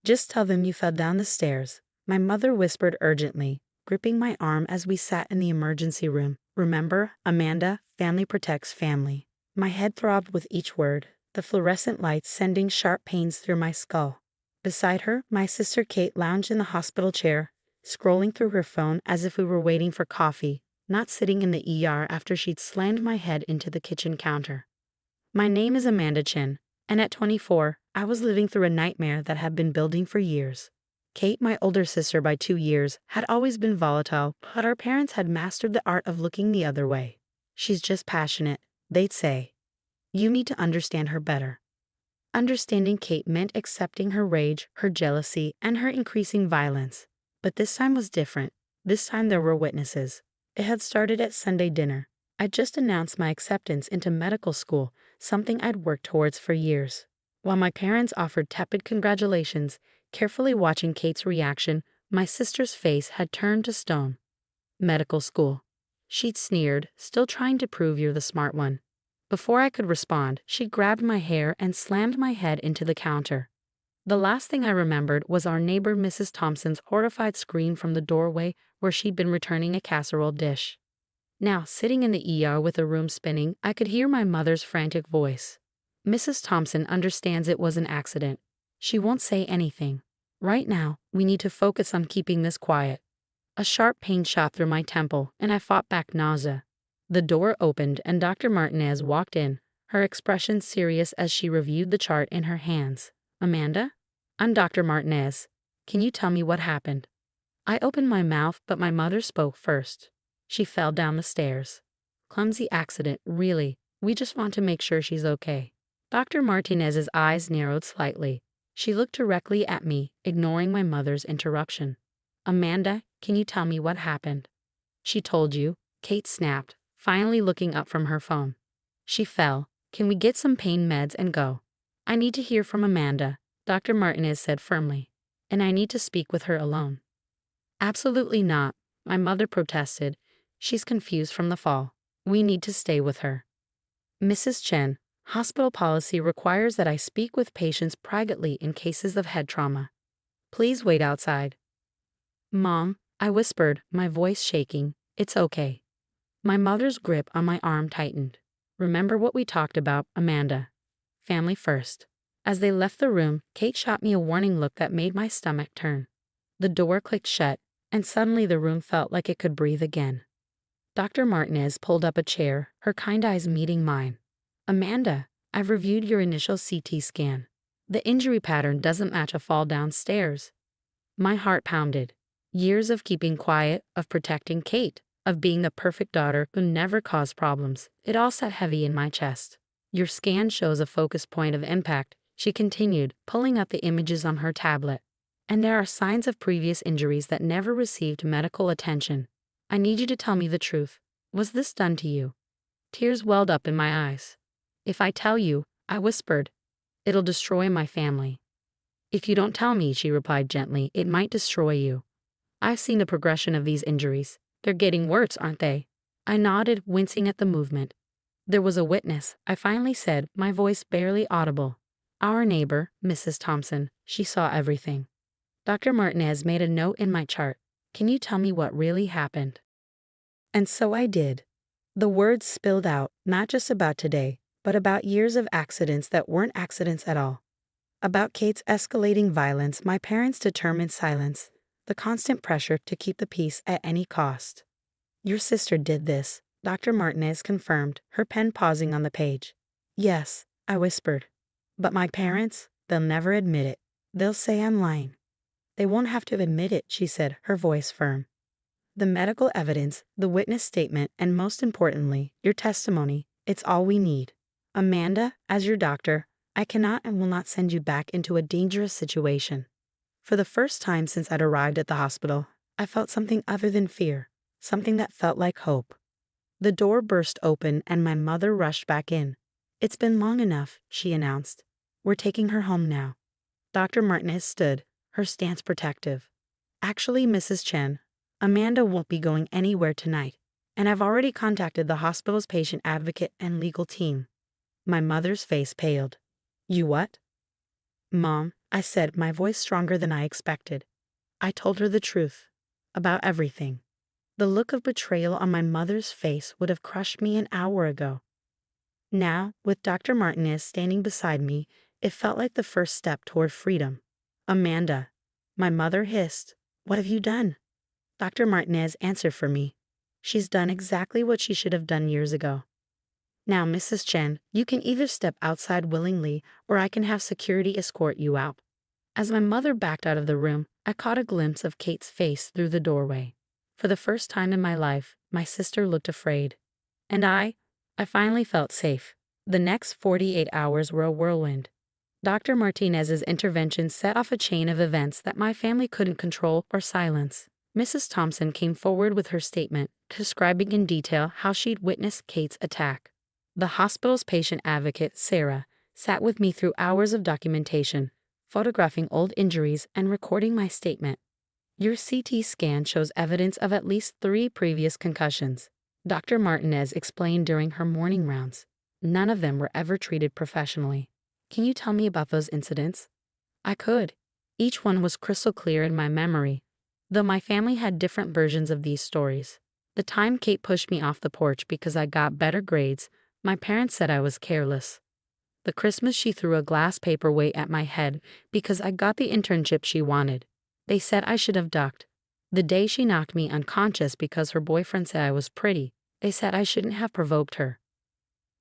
Just tell them you fell down the stairs, my mother whispered urgently, gripping my arm as we sat in the emergency room. Remember, Amanda, family protects family. My head throbbed with each word, the fluorescent lights sending sharp pains through my skull. Beside her, my sister Kate lounged in the hospital chair, scrolling through her phone as if we were waiting for coffee, not sitting in the ER after she'd slammed my head into the kitchen counter. My name is Amanda Chin, and at 24, I was living through a nightmare that had been building for years. Kate, my older sister by 2 years, had always been volatile, but our parents had mastered the art of looking the other way. She's just passionate, they'd say. You need to understand her better. Understanding Kate meant accepting her rage, her jealousy, and her increasing violence. But this time was different. This time there were witnesses. It had started at Sunday dinner. I'd just announced my acceptance into medical school, something I'd worked towards for years. While my parents offered tepid congratulations, carefully watching Kate's reaction, my sister's face had turned to stone. Medical school. She'd sneered, still trying to prove you're the smart one. Before I could respond, she grabbed my hair and slammed my head into the counter. The last thing I remembered was our neighbor Mrs. Thompson's horrified scream from the doorway where she'd been returning a casserole dish. Now, sitting in the ER with the room spinning, I could hear my mother's frantic voice. Mrs. Thompson understands it was an accident. She won't say anything. Right now, we need to focus on keeping this quiet. A sharp pain shot through my temple, and I fought back nausea. The door opened and Dr. Martinez walked in, her expression serious as she reviewed the chart in her hands. Amanda? I'm Dr. Martinez. Can you tell me what happened? I opened my mouth, but my mother spoke first. She fell down the stairs. Clumsy accident, really. We just want to make sure she's okay. Dr. Martinez's eyes narrowed slightly. She looked directly at me, ignoring my mother's interruption. Amanda, can you tell me what happened? She told you, Kate snapped, finally looking up from her phone. She fell. Can we get some pain meds and go? I need to hear from Amanda, Dr. Martinez said firmly. And I need to speak with her alone. Absolutely not, my mother protested. She's confused from the fall. We need to stay with her. Mrs. Chen, hospital policy requires that I speak with patients privately in cases of head trauma. Please wait outside. Mom, I whispered, my voice shaking. It's okay. My mother's grip on my arm tightened. Remember what we talked about, Amanda. Family first. As they left the room, Kate shot me a warning look that made my stomach turn. The door clicked shut, and suddenly the room felt like it could breathe again. Dr. Martinez pulled up a chair, her kind eyes meeting mine. Amanda, I've reviewed your initial CT scan. The injury pattern doesn't match a fall downstairs. My heart pounded. Years of keeping quiet, of protecting Kate, of being the perfect daughter who never caused problems. It all sat heavy in my chest. Your scan shows a focus point of impact, she continued, pulling up the images on her tablet. And there are signs of previous injuries that never received medical attention. I need you to tell me the truth. Was this done to you? Tears welled up in my eyes. If I tell you, I whispered, it'll destroy my family. If you don't tell me, she replied gently, it might destroy you. I've seen the progression of these injuries. They're getting worse, aren't they? I nodded, wincing at the movement. There was a witness, I finally said, my voice barely audible. Our neighbor, Mrs. Thompson. She saw everything. Dr. Martinez made a note in my chart. Can you tell me what really happened? And so I did. The words spilled out, not just about today, but about years of accidents that weren't accidents at all. About Kate's escalating violence, my parents' determined silence, the constant pressure to keep the peace at any cost. Your sister did this, Dr. Martinez confirmed, her pen pausing on the page. Yes, I whispered. But my parents, they'll never admit it. They'll say I'm lying. They won't have to admit it, she said, her voice firm. The medical evidence, the witness statement, and most importantly, your testimony, it's all we need. Amanda, as your doctor, I cannot and will not send you back into a dangerous situation. For the first time since I'd arrived at the hospital, I felt something other than fear, something that felt like hope. The door burst open and my mother rushed back in. It's been long enough, she announced. We're taking her home now. Dr. Martinez stood, her stance protective. Actually, Mrs. Chen, Amanda won't be going anywhere tonight, and I've already contacted the hospital's patient advocate and legal team. My mother's face paled. You what? Mom, I said, my voice stronger than I expected. I told her the truth. About everything. The look of betrayal on my mother's face would have crushed me an hour ago. Now, with Dr. Martinez standing beside me, it felt like the first step toward freedom. Amanda, my mother hissed, "What have you done?" Dr. Martinez answered for me. "She's done exactly what she should have done years ago. Now, Mrs. Chen, you can either step outside willingly or I can have security escort you out." As my mother backed out of the room, I caught a glimpse of Kate's face through the doorway. For the first time in my life, my sister looked afraid. And I finally felt safe. The next 48 hours were a whirlwind. Dr. Martinez's intervention set off a chain of events that my family couldn't control or silence. Mrs. Thompson came forward with her statement, describing in detail how she'd witnessed Kate's attack. The hospital's patient advocate, Sarah, sat with me through hours of documentation, photographing old injuries and recording my statement. "Your CT scan shows evidence of at least 3 previous concussions," Dr. Martinez explained during her morning rounds. "None of them were ever treated professionally. Can you tell me about those incidents?" I could. Each one was crystal clear in my memory, though my family had different versions of these stories. The time Kate pushed me off the porch because I got better grades, my parents said I was careless. The Christmas she threw a glass paperweight at my head because I got the internship she wanted. They said I should have ducked. The day she knocked me unconscious because her boyfriend said I was pretty, they said I shouldn't have provoked her.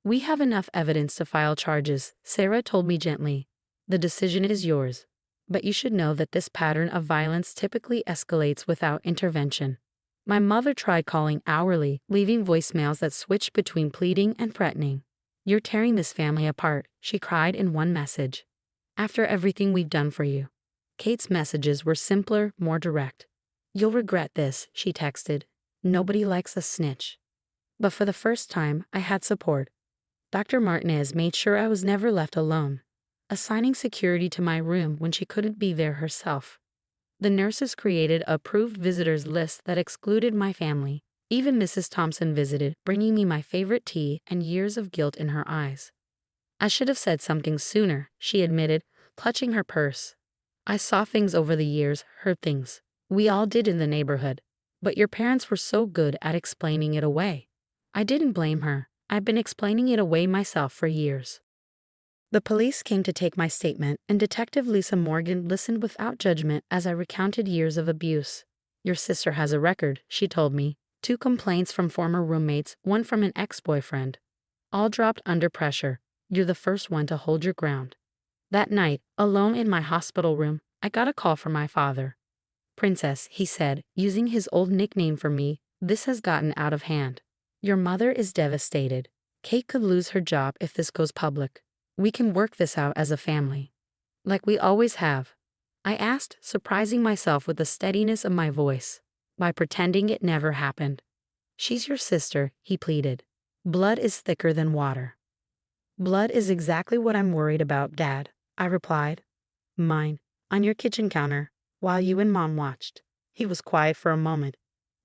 "We have enough evidence to file charges," Sarah told me gently. "The decision is yours. But you should know that this pattern of violence typically escalates without intervention." My mother tried calling hourly, leaving voicemails that switched between pleading and threatening. "You're tearing this family apart," she cried in one message. "After everything we've done for you." Kate's messages were simpler, more direct. "You'll regret this," she texted. "Nobody likes a snitch." But for the first time, I had support. Dr. Martinez made sure I was never left alone, assigning security to my room when she couldn't be there herself. The nurses created a approved visitors list that excluded my family. Even Mrs. Thompson visited, bringing me my favorite tea and years of guilt in her eyes. "I should have said something sooner," she admitted, clutching her purse. "I saw things over the years, heard things. We all did in the neighborhood. But your parents were so good at explaining it away." I didn't blame her. I've been explaining it away myself for years. The police came to take my statement, and Detective Lisa Morgan listened without judgment as I recounted years of abuse. "Your sister has a record," she told me. 2 complaints from former roommates, 1 from an ex-boyfriend. All dropped under pressure. You're the first one to hold your ground." That night, alone in my hospital room, I got a call from my father. "Princess," he said, using his old nickname for me, "this has gotten out of hand. Your mother is devastated. Kate could lose her job if this goes public. We can work this out as a family. Like we always have." I asked, surprising myself with the steadiness of my voice. "By pretending it never happened." "She's your sister," he pleaded. "Blood is thicker than water." "Blood is exactly what I'm worried about, Dad," I replied. "Mine, on your kitchen counter, while you and Mom watched." He was quiet for a moment.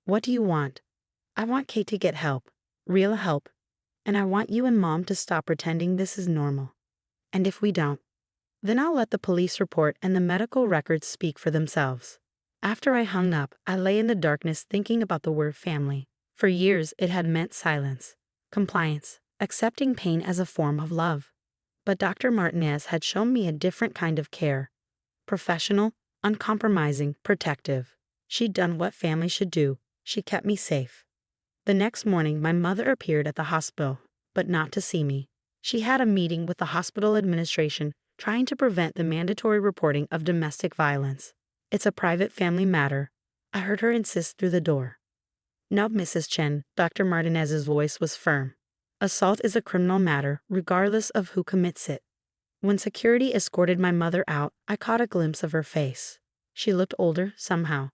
"What do you want?" "I want Kate to get help. Real help. And I want you and Mom to stop pretending this is normal. And if we don't, then I'll let the police report and the medical records speak for themselves." After I hung up, I lay in the darkness thinking about the word family. For years, it had meant silence, compliance, accepting pain as a form of love. But Dr. Martinez had shown me a different kind of care. Professional, uncompromising, protective. She'd done what family should do. She kept me safe. The next morning, my mother appeared at the hospital, but not to see me. She had a meeting with the hospital administration, trying to prevent the mandatory reporting of domestic violence. "It's a private family matter," I heard her insist through the door. "No, Mrs. Chen," Dr. Martinez's voice was firm. "Assault is a criminal matter, regardless of who commits it." When security escorted my mother out, I caught a glimpse of her face. She looked older, somehow.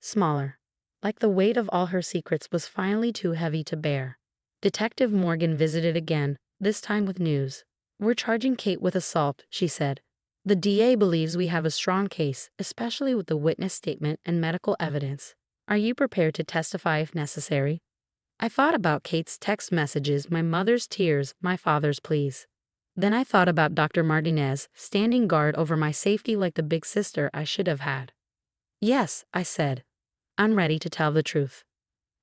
Smaller. Like the weight of all her secrets was finally too heavy to bear. Detective Morgan visited again, this time with news. "We're charging Kate with assault," she said. "The DA believes we have a strong case, especially with the witness statement and medical evidence. Are you prepared to testify if necessary?" I thought about Kate's text messages, my mother's tears, my father's pleas. Then I thought about Dr. Martinez standing guard over my safety like the big sister I should have had. Yes, I said. I'm ready to tell the truth.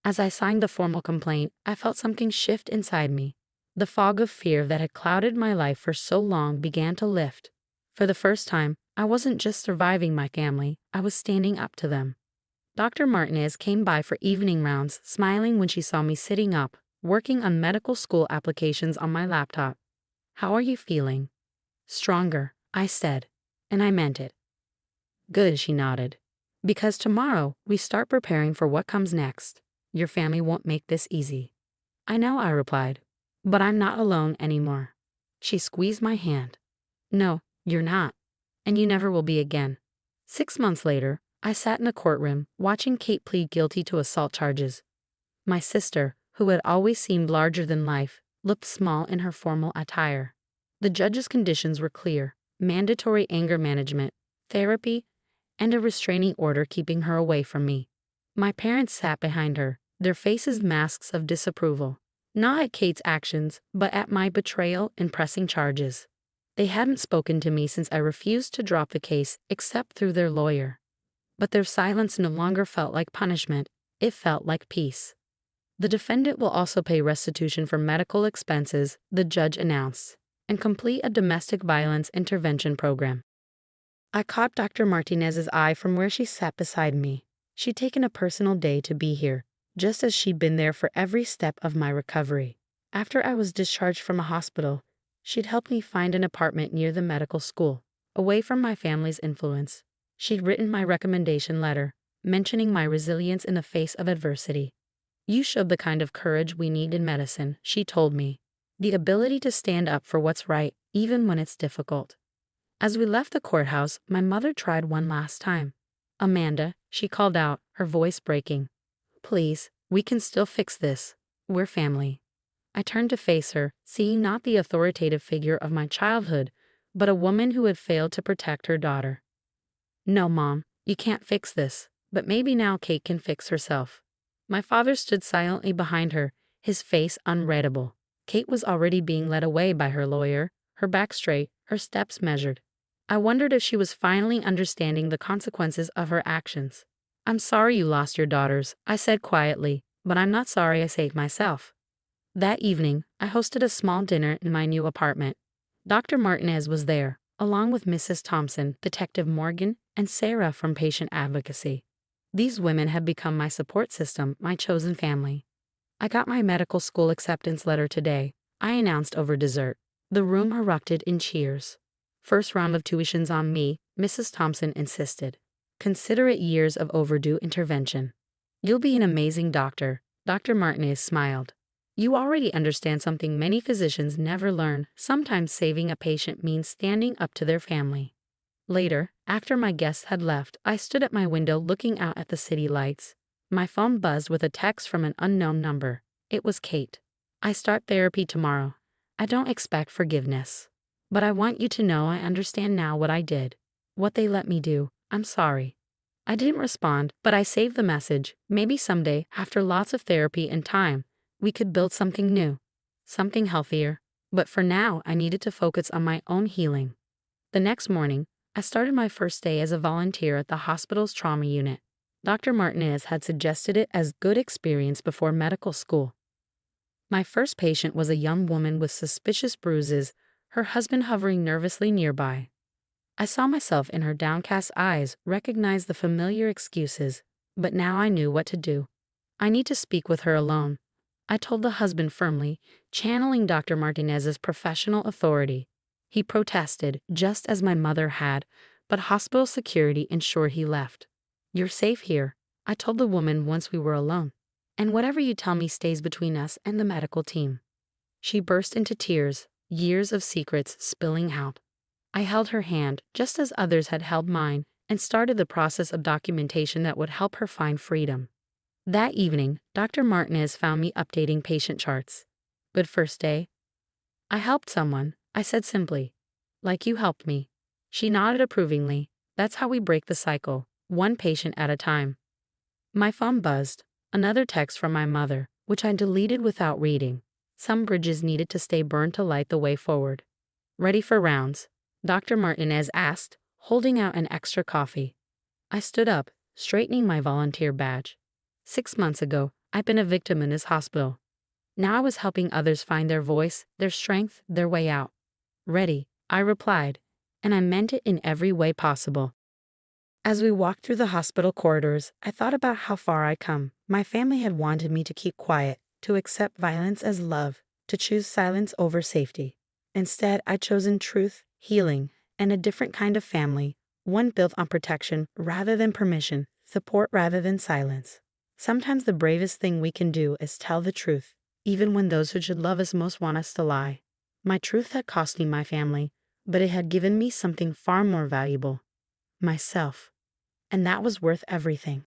As I signed the formal complaint, I felt something shift inside me. The fog of fear that had clouded my life for so long began to lift. For the first time, I wasn't just surviving my family, I was standing up to them. Dr. Martinez came by for evening rounds, smiling when she saw me sitting up, working on medical school applications on my laptop. How are you feeling? Stronger, I said, and I meant it. Good, she nodded. Because tomorrow, we start preparing for what comes next. Your family won't make this easy. I know, I replied, but I'm not alone anymore. She squeezed my hand. No, you're not, and you never will be again. 6 months later, I sat in a courtroom watching Kate plead guilty to assault charges. My sister, who had always seemed larger than life, looked small in her formal attire. The judge's conditions were clear: mandatory anger management, therapy, and a restraining order keeping her away from me. My parents sat behind her, their faces masks of disapproval, not at Kate's actions, but at my betrayal and pressing charges. They hadn't spoken to me since I refused to drop the case except through their lawyer. But their silence no longer felt like punishment, it felt like peace. The defendant will also pay restitution for medical expenses, the judge announced, and complete a domestic violence intervention program. I caught Dr. Martinez's eye from where she sat beside me. She'd taken a personal day to be here, just as she'd been there for every step of my recovery. After I was discharged from a hospital, she'd helped me find an apartment near the medical school, away from my family's influence. She'd written my recommendation letter, mentioning my resilience in the face of adversity. You showed the kind of courage we need in medicine, she told me. The ability to stand up for what's right, even when it's difficult. As we left the courthouse, my mother tried one last time. Amanda, she called out, her voice breaking. Please, we can still fix this. We're family. I turned to face her, seeing not the authoritative figure of my childhood, but a woman who had failed to protect her daughter. No, Mom, you can't fix this, but maybe now Kate can fix herself. My father stood silently behind her, his face unreadable. Kate was already being led away by her lawyer, her back straight, her steps measured. I wondered if she was finally understanding the consequences of her actions. I'm sorry you lost your daughters, I said quietly, but I'm not sorry I saved myself. That evening, I hosted a small dinner in my new apartment. Dr. Martinez was there, along with Mrs. Thompson, Detective Morgan, and Sarah from Patient Advocacy. These women had become my support system, my chosen family. I got my medical school acceptance letter today, I announced over dessert. The room erupted in cheers. First round of tuitions on me, Mrs. Thompson insisted. Consider it years of overdue intervention. You'll be an amazing doctor, Dr. Martinez smiled. You already understand something many physicians never learn. Sometimes saving a patient means standing up to their family. Later, after my guests had left, I stood at my window looking out at the city lights. My phone buzzed with a text from an unknown number. It was Kate. I start therapy tomorrow. I don't expect forgiveness. But I want you to know I understand now what I did. What they let me do. I'm sorry. I didn't respond, but I saved the message. Maybe someday, after lots of therapy and time, we could build something new. Something healthier. But for now, I needed to focus on my own healing. The next morning, I started my first day as a volunteer at the hospital's trauma unit. Dr. Martinez had suggested it as good experience before medical school. My first patient was a young woman with suspicious bruises, her husband hovering nervously nearby. I saw myself in her downcast eyes, recognized the familiar excuses, but now I knew what to do. I need to speak with her alone, I told the husband firmly, channeling Dr. Martinez's professional authority. He protested, just as my mother had, but hospital security ensured he left. You're safe here, I told the woman once we were alone. And whatever you tell me stays between us and the medical team. She burst into tears, years of secrets spilling out. I held her hand, just as others had held mine, and started the process of documentation that would help her find freedom. That evening, Dr. Martinez found me updating patient charts. Good first day. I helped someone, I said simply. Like you helped me. She nodded approvingly. That's how we break the cycle, one patient at a time. My phone buzzed. Another text from my mother, which I deleted without reading. Some bridges needed to stay burned to light the way forward. Ready for rounds? Dr. Martinez asked, holding out an extra coffee. I stood up, straightening my volunteer badge. 6 months ago, I'd been a victim in his hospital. Now I was helping others find their voice, their strength, their way out. Ready, I replied, and I meant it in every way possible. As we walked through the hospital corridors, I thought about how far I'd come. My family had wanted me to keep quiet, to accept violence as love, to choose silence over safety. Instead, I'd chosen truth, healing, and a different kind of family, one built on protection rather than permission, support rather than silence. Sometimes the bravest thing we can do is tell the truth, even when those who should love us most want us to lie. My truth had cost me my family, but it had given me something far more valuable: myself. And that was worth everything.